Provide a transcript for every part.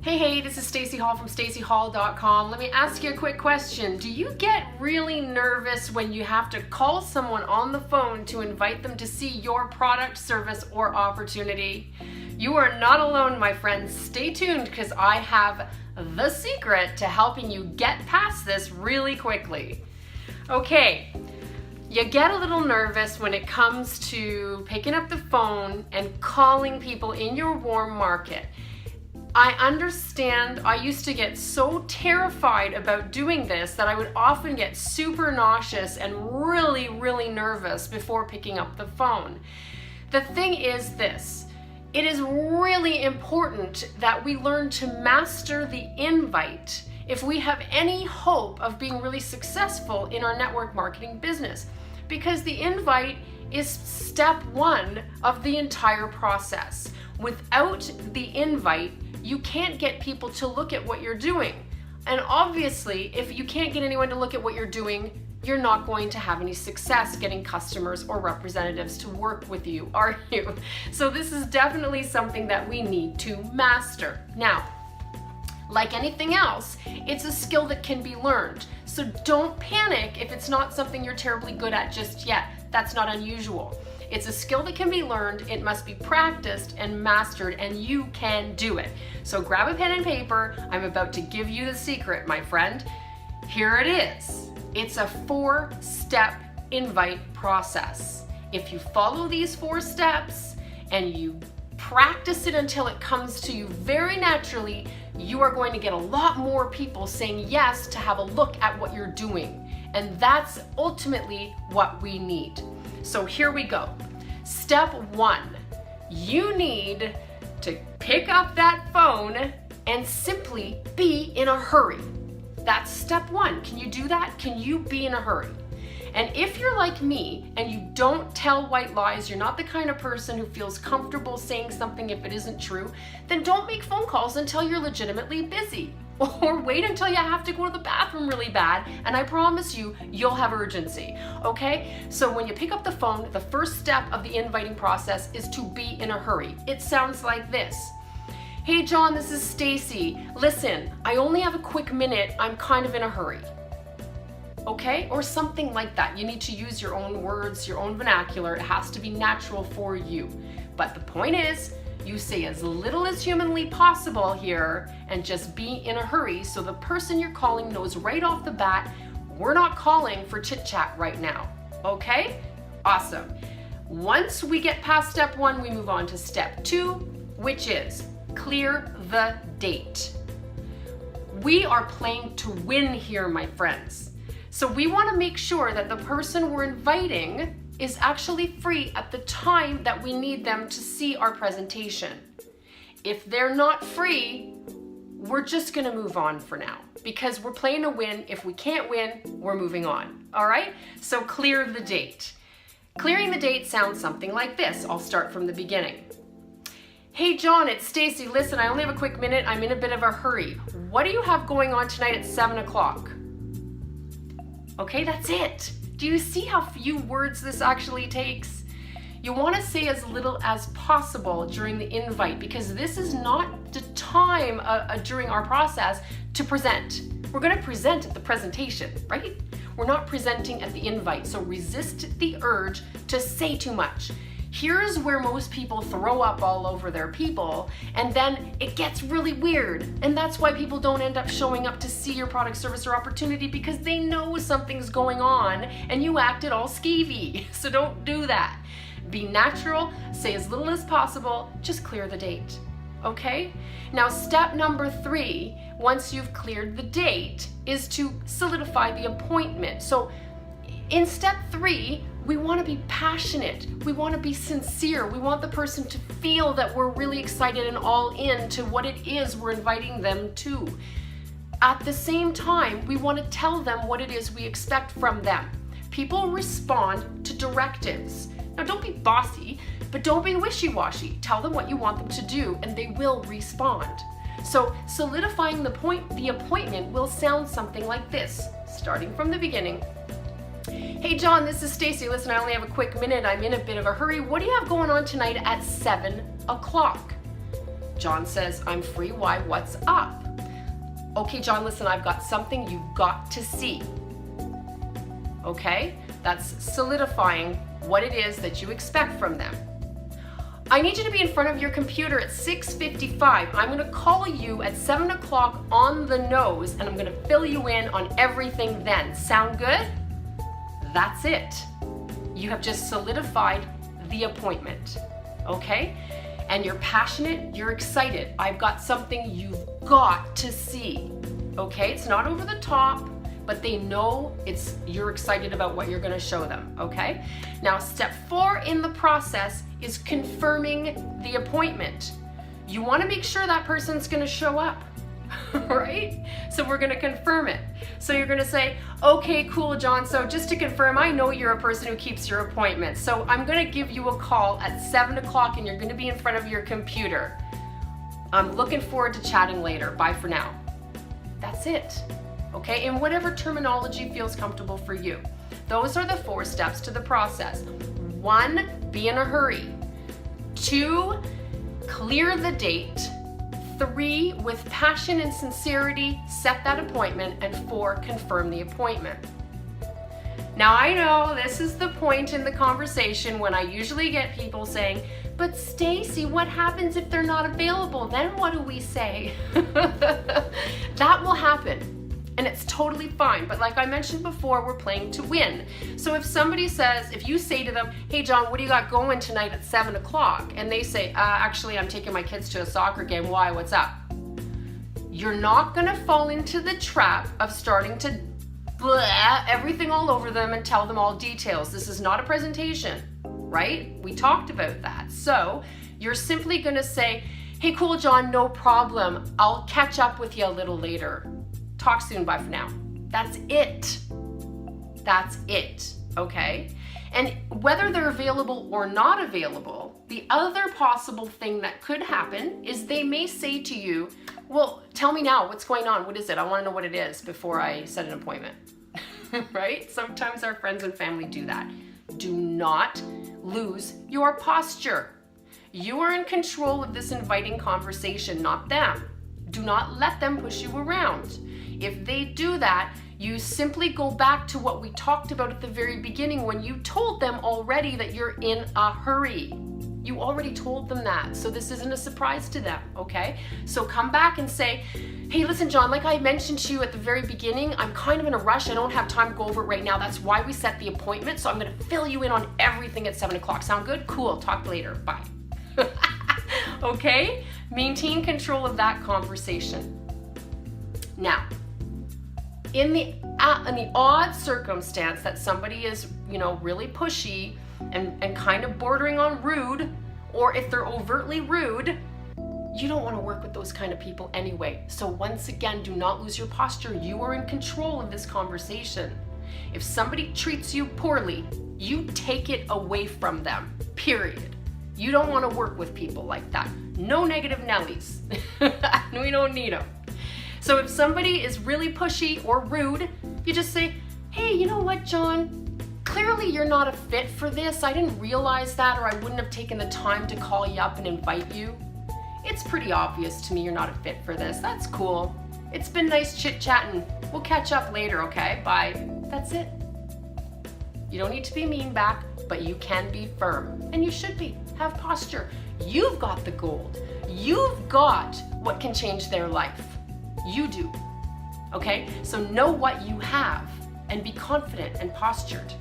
Hey, this is Staci Hall from stacihall.com. Let me ask you a quick question. Do you get really nervous when you have to call someone on the phone to invite them to see your product, service, or opportunity? You are not alone, my friends. Stay tuned because I have the secret to helping you get past this really quickly. Okay, you get a little nervous when it comes to picking up the phone and calling people in your warm market. I understand. I used to get so terrified about doing this that I would often get super nauseous and really nervous before picking up the phone. The thing is this, it is really important that we learn to master the invite if we have any hope of being really successful in our network marketing business, because the invite is step one of the entire process. Without the invite, you can't get people to look at what you're doing. And obviously, if you can't get anyone to look at what you're doing, you're not going to have any success getting customers or representatives to work with you, are you? So this is definitely something that we need to master. Now, like anything else, it's a skill that can be learned. So don't panic if it's not something you're terribly good at just yet. That's not unusual. It's a skill that can be learned, it must be practiced and mastered, and you can do it. So grab a pen and paper, I'm about to give you the secret, my friend. Here it is. It's a 4-step invite process. If you follow these 4 steps and you practice it until it comes to you very naturally, you are going to get a lot more people saying yes to have a look at what you're doing. And that's ultimately what we need. So here we go. Step 1, you need to pick up that phone and simply be in a hurry. That's step 1. Can you do that? Can you be in a hurry? And if you're like me and you don't tell white lies, you're not the kind of person who feels comfortable saying something if it isn't true, then don't make phone calls until you're legitimately busy. Or wait until you have to go to the bathroom really bad, and I promise you, you'll have urgency, okay? So when you pick up the phone, the first step of the inviting process is to be in a hurry. It sounds like this. Hey John, this is Staci. Listen, I only have a quick minute. I'm kind of in a hurry. Okay? Or something like that. You need to use your own words, your own vernacular. It has to be natural for you. But the point is, you say as little as humanly possible here and just be in a hurry so the person you're calling knows right off the bat, we're not calling for chit chat right now. Okay? Awesome. Once we get past step 1, we move on to step 2, which is clear the date. We are playing to win here, my friends. So we want to make sure that the person we're inviting is actually free at the time that we need them to see our presentation. If they're not free, we're just gonna move on for now because we're playing to win. If we can't win, we're moving on, all right? So clear the date. Clearing the date sounds something like this. I'll start from the beginning. Hey John, it's Staci. Listen, I only have a quick minute. I'm in a bit of a hurry. What do you have going on tonight at 7 o'clock? Okay, that's it. Do you see how few words this actually takes? You want to say as little as possible during the invite because this is not the time during our process to present. We're going to present at the presentation, right? We're not presenting at the invite, so resist the urge to say too much. Here's where most people throw up all over their people, and then it gets really weird. And that's why people don't end up showing up to see your product, service, or opportunity because they know something's going on and you acted all skeevy. So don't do that. Be natural, say as little as possible, just clear the date. Okay? Now, step number 3, once you've cleared the date, is to solidify the appointment. So in step 3, we want to be passionate. We want to be sincere. We want the person to feel that we're really excited and all in to what it is we're inviting them to. At the same time, we want to tell them what it is we expect from them. People respond to directives. Now, don't be bossy, but don't be wishy-washy. Tell them what you want them to do, and they will respond. So solidifying the appointment will sound something like this, starting from the beginning. Hey John, this is Staci. Listen, I only have a quick minute. I'm in a bit of a hurry. What do you have going on tonight at 7 o'clock? John says, I'm free. Why? What's up? Okay, John, listen, I've got something you've got to see. Okay? That's solidifying what it is that you expect from them. I need you to be in front of your computer at 6:55. I'm going to call you at 7 o'clock on the nose, and I'm going to fill you in on everything then. Sound good? That's it. You have just solidified the appointment. Okay? And you're passionate, you're excited. I've got something you've got to see. Okay? It's not over the top, but they know you're excited about what you're going to show them. Okay? Now, step 4 in the process is confirming the appointment. You want to make sure that person's going to show up, right? So we're going to confirm it. So you're going to say, okay, cool, John. So just to confirm, I know you're a person who keeps your appointments. So I'm going to give you a call at 7 o'clock and you're going to be in front of your computer. I'm looking forward to chatting later. Bye for now. That's it. Okay? In whatever terminology feels comfortable for you. Those are the 4 steps to the process. 1, be in a hurry. 2, clear the date. 3, with passion and sincerity, set that appointment. And 4, confirm the appointment. Now I know this is the point in the conversation when I usually get people saying, but Staci, what happens if they're not available? Then what do we say? That will happen. And it's totally fine. But like I mentioned before, we're playing to win. So if somebody says, if you say to them, hey John, what do you got going tonight at 7 o'clock? And they say, actually, I'm taking my kids to a soccer game. Why? What's up? You're not gonna fall into the trap of starting to blah everything all over them and tell them all details. This is not a presentation, right? We talked about that. So you're simply gonna say, hey, cool, John, no problem. I'll catch up with you a little later. Talk soon, bye for now. That's it. That's it, okay? And whether they're available or not available, the other possible thing that could happen is they may say to you, well, tell me now, what's going on? What is it? I wanna know what it is before I set an appointment, right? Sometimes our friends and family do that. Do not lose your posture. You are in control of this inviting conversation, not them. Do not let them push you around. If they do that, you simply go back to what we talked about at the very beginning when you told them already that you're in a hurry. You already told them that, so this isn't a surprise to them, okay? So come back and say, hey, listen, John, like I mentioned to you at the very beginning, I'm kind of in a rush. I don't have time to go over it right now. That's why we set the appointment, so I'm gonna fill you in on everything at 7 o'clock. Sound good? Cool, talk later, bye. Okay? Maintain control of that conversation. Now, in the odd circumstance that somebody is, really pushy and kind of bordering on rude, or if they're overtly rude, you don't want to work with those kind of people anyway. So once again, do not lose your posture. You are in control of this conversation. If somebody treats you poorly, you take it away from them, period. You don't want to work with people like that. No negative Nellies. We don't need them. So if somebody is really pushy or rude, you just say, hey, you know what, John? Clearly you're not a fit for this. I didn't realize that, or I wouldn't have taken the time to call you up and invite you. It's pretty obvious to me you're not a fit for this. That's cool. It's been nice chit-chatting. We'll catch up later, okay? Bye. That's it. You don't need to be mean back, but you can be firm. And you should be. Have posture. You've got the gold. You've got what can change their life. You do. Okay? So know what you have and be confident and postured.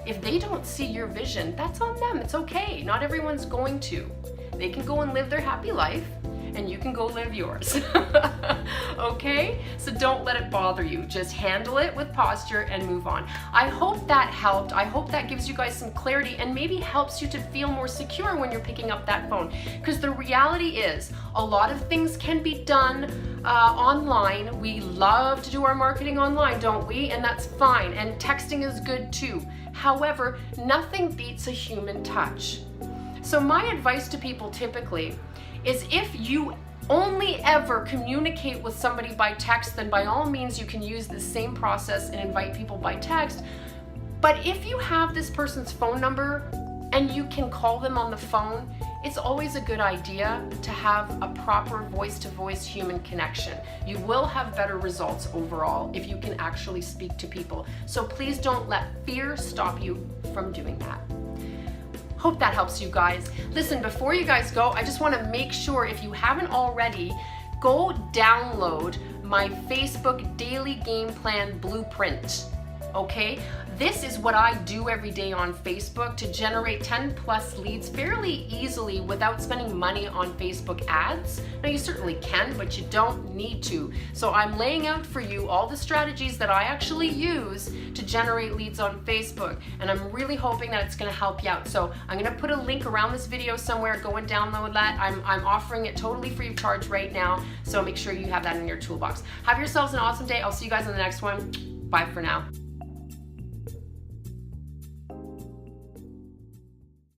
If they don't see your vision, that's on them. It's okay. Not everyone's going to. They can go and live their happy life, and you can go live yours. Okay? So don't let it bother you. Just handle it with posture and move on. I hope that helped. I hope that gives you guys some clarity and maybe helps you to feel more secure when you're picking up that phone. Because the reality is, a lot of things can be done online. We love to do our marketing online, don't we? And that's fine. And texting is good too. However, nothing beats a human touch. So my advice to people typically is if you only ever communicate with somebody by text, then by all means you can use the same process and invite people by text. But if you have this person's phone number and you can call them on the phone, it's always a good idea to have a proper voice-to-voice human connection. You will have better results overall if you can actually speak to people. So please don't let fear stop you from doing that. Hope that helps you guys. Listen, before you guys go, I just want to make sure, if you haven't already, go download my Facebook Daily Game Plan Blueprint. Okay? This is what I do every day on Facebook to generate 10+ leads fairly easily without spending money on Facebook ads. Now, you certainly can, but you don't need to. So I'm laying out for you all the strategies that I actually use to generate leads on Facebook, and I'm really hoping that it's going to help you out. So I'm going to put a link around this video somewhere. Go and download that. I'm offering it totally free of charge right now, so make sure you have that in your toolbox. Have yourselves an awesome day. I'll see you guys in the next one. Bye for now.